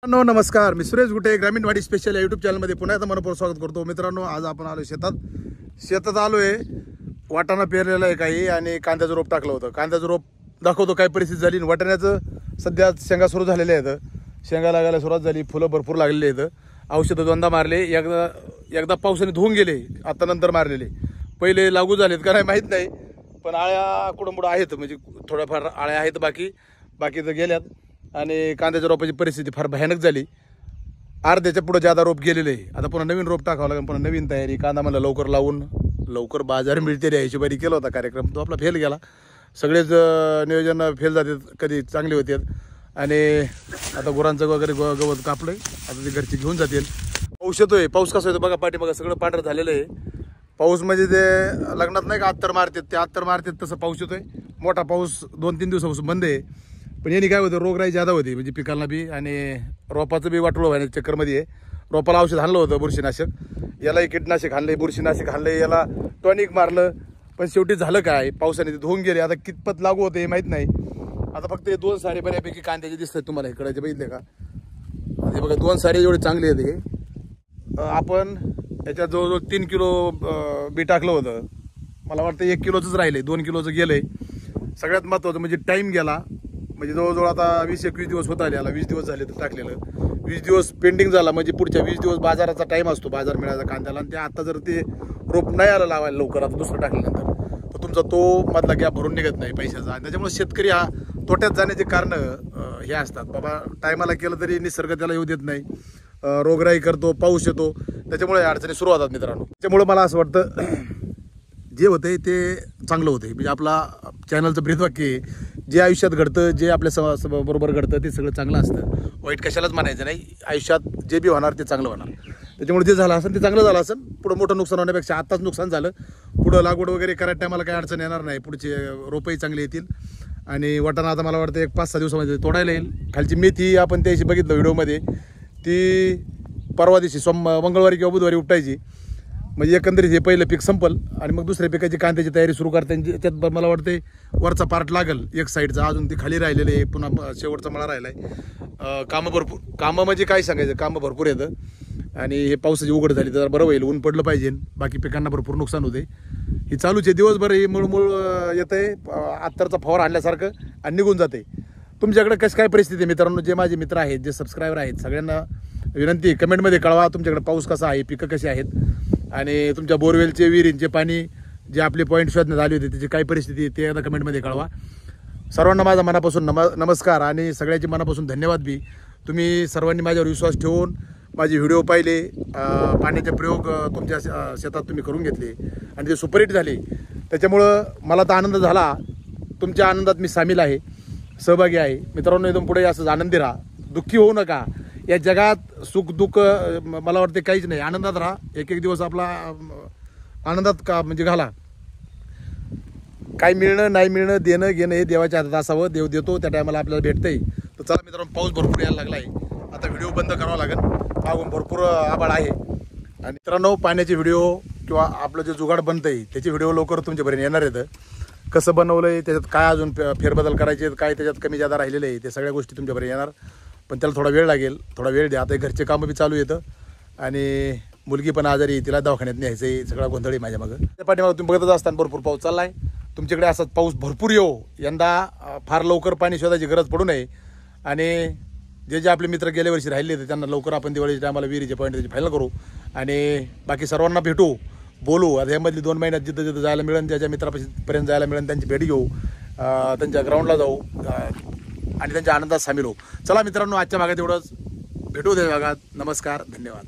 नमस्कार, मी सुरेश गुटे ग्रामीण वाडी स्पेशल या यूट्यूब चॅनलमध्ये पुन्हा एकदा मनपूर्वक स्वागत करतो. मित्रांनो, आज आपण आलो शेतात आलोय. वाटाणा पेरलेला आहे काही आणि कांद्याचं रोप टाकलं होतं. कांद्याचं रोप दाखवतो काय परिस्थिती झाली. वाटाण्याचं सध्या शेंगा सुरू झालेले आहेत. शेंगा लागायला सुरुवात झाली, फुलं भरपूर लागलेली आहेत. औषधं दोनदा मारले, एकदा पावसाने धुवून गेले, आता नंतर मारलेले. पहिले लागू झालेत का नाही माहीत नाही, पण आळ्या कुडंबुडं आहेत, म्हणजे थोड्याफार आळ्या आहेत, बाकी तर गेल्यात. आणि कांद्याच्या रोपाची परिस्थिती फार भयानक झाली. अर्ध्याच्या पुढे ज्यादा रोप गेलेले. आता पुन्हा नवीन रोप टाकावं लागेल, पुन्हा नवीन तयारी. कांदा मला लवकर लावून लवकर बाजार मिळते रे हिशोबाने केला होता कार्यक्रम, तो आपला फेल गेला. सगळेच नियोजन फेल जातात, कधी चांगले होतात. आणि आता गुरांचं वगैरे गवत कापलंय, आता ते घरचे घेऊन जातील. पाऊस येतोय. पाऊस कसा येतो बघा, पाठीमागं सगळं पांढरं झालेलं आहे. पाऊस म्हणजे ते लग्नात नाही का अत्तर मारतात, ते अत्तर मारतात तसं पाऊस येतोय. मोठा पाऊस 2-3 दिवसापासून बंद आहे. पण यांनी काय होतं, रोगराई ज्यादा होती, म्हणजे पिकांना बी आणि रोपाचं बी वाटोळं व्हायच्या चक्करमध्ये आहे. रोपाला औषध आणलं होतं बुरशीनाशक, यालाही कीटनाशक आणलंय, बुरशीनाशक आणलंय, याला टॉनिक मारलं. पण शेवटी झालं काय, पावसाने ते धुवून गेले. आता कितपत लागू होते हे माहीत नाही. आता फक्त हे 2 सारे बऱ्यापैकी कांद्याचे दिसतात तुम्हाला इकडे, बघितले का? हे बघा, 2 सारे एवढे चांगले आहेत. हे आपण याच्यात जवळजवळ 3 किलो बी टाकलं होतं. मला वाटतं 1 किलोचंच राहिलंय, 2 किलोचं गेलंय. सगळ्यात महत्त्वाचं म्हणजे टाईम गेला. म्हणजे जवळजवळ आता 20-21 दिवस होत आले, याला 20 दिवस झाले तर टाकलेलं. 20 दिवस पेंडिंग झाला, म्हणजे पुढच्या 20 दिवस बाजाराचा टाईम असतो, बाजार मिळायचा कांद्याला. आणि ते आता जर ते रोप नाही आलं लावायला लवकर, आता दुसरं टाकल्यानंतर, तर तुमचा तो मधला गॅप भरून निघत नाही पैशाचा. आणि त्याच्यामुळे शेतकरी हा तोट्यात जाण्याचे कारण हे असतात. बाबा टायमाला केलं तरी निसर्ग त्याला येऊ देत नाही, रोगराई करतो, पाऊस येतो, त्याच्यामुळे अडचणी सुरू होतात मित्रांनो. त्याच्यामुळे मला असं वाटतं जे होतंय ते चांगलं होतंय. म्हणजे आपला चॅनलचं ब्रीदवाक्य, जे आयुष्यात घडतं, जे आपल्या बरोबर घडतं ते सगळं चांगलं असतं. वाईट कशालाच म्हणायचं नाही. आयुष्यात जे बी होणार ते चांगलं होणार. त्याच्यामुळे जे झालं असेल ते चांगलं झालं असेल. पुढं मोठं नुकसान होण्यापेक्षा आत्ताच नुकसान झालं. पुढं लागवड वगैरे करायच्या टायमाला काही अडचण येणार नाही. पुढचे रोपही चांगले येतील. आणि वाटाणा आता मला वाटतं 1-5-6 दिवसामध्ये तोडायला येईल. खालची मेथी आपण त्याशी बघितलं व्हिडिओमध्ये, ती परवा दिवशी मंगळवारी किंवा बुधवारी उपटायची. म्हणजे एकंदरीत हे पहिलं पीक संपल आणि मग दुसऱ्या पिकाची कांद्याची तयारी सुरू करता येईल. त्यात मला वाटते वरचा पार्ट लागल एक साईडचा, अजून ती खाली राहिलेले आहे, पुन्हा शेवटचा मळा राहिला आहे. कामं म्हणजे काय सांगायचं, कामं भरपूर येतं. आणि हे पावसाची उघड झाली तर बरं होईल, ऊन पडलं पाहिजे, बाकी पिकांना भरपूर नुकसान होते. ही चालूच आहे दिवसभर, ही मुळमुळ येतं आहे, अत्तरचा फवार आणल्यासारखं, आणि निघून जाते. तुमच्याकडे कसं काय परिस्थिती आहे मित्रांनो? जे माझे मित्र आहेत, जे सबस्क्रायबर आहेत, सगळ्यांना विनंती, कमेंटमध्ये कळवा तुमच्याकडे पाऊस कसा आहे, पिकं कशी आहेत, आणि तुमच्या बोरवेलचे विहिरींचे पाणी जे आपले पॉईंट शोधण्यात आले होते त्याची काय परिस्थिती आहे ते एकदा कमेंटमध्ये कळवा. सर्वांना माझा मनापासून नमस्कार आणि सगळ्याचे मनापासून धन्यवाद बी. तुम्ही सर्वांनी माझ्यावर विश्वास ठेवून माझे व्हिडिओ पाहिले, पाण्याचे प्रयोग तुमच्या शेतात तुम्ही करून घेतले आणि ते सुपरहिट झाले. त्याच्यामुळं मला तर आनंद झाला. तुमच्या आनंदात मी सामील आहे, सहभागी आहे. मित्रांनो, इथून पुढे असंच आनंदी राहा, दुःखी होऊ नका. या जगात सुख दुःख मला वाटते काहीच नाही. आनंदात राहा. एक दिवस आपला आनंदात का म्हणजे घाला. काय मिळणं नाही मिळणं, देणं घेणं हे देवाच्या हातात असावं. देव देतो, त्या टायमाला आपल्याला भेटतंय. तर चला मित्रांनो, पाऊस भरपूर यायला लागला आहे. आता व्हिडिओ बंद करावा लागेल, मागून भरपूर आभाळ आहे. आणि मित्रांनो, पाण्याचे व्हिडिओ किंवा आपलं जे जुगाड बनतंय त्याचे व्हिडिओ लवकर तुमच्यापर्यंत येणार आहेत. कसं बनवलंय, त्याच्यात काय अजून फेरबदल करायचे, काय त्याच्यात कमी जादा राहिलेलं आहे, ते सगळ्या गोष्टी तुमच्यापर्यंत येणार. पण त्याला थोडा वेळ लागेल, थोडा वेळ द्या. आता घरचे कामं बी चालू येतं आणि मुलगी पण आजारी, तिला दवाखान्यात न्यायचं आहे, सगळा गोंधळ आहे माझ्या मागं. त्या पाठीमागं तुम्ही बघतच असताना भरपूर पाऊस चालला आहे. तुमच्याकडे असाच पाऊस भरपूर येऊ. यंदा फार लवकर पाणी शोधायची गरज पडू नये. आणि जे आपले मित्र गेल्या वर्षी राहिले होते त्यांना लवकर आपण दिवाळीच्या टायमाला विहिरीचे पॉईंट त्याची फायनल करू. आणि बाकी सर्वांना भेटू, बोलू. आता यामधली 2 महिन्यात जिथं जायला मिळेल, ज्याच्या मित्रापर्यंत जायला मिळेल त्यांची भेट घेऊ, त्यांच्या ग्राउंडला जाऊ आणि त्यांच्या आनंदात सामील होऊ. चला मित्रांनो, आजच्या भागात एवढंच. भेटू त्या भागात. नमस्कार, धन्यवाद.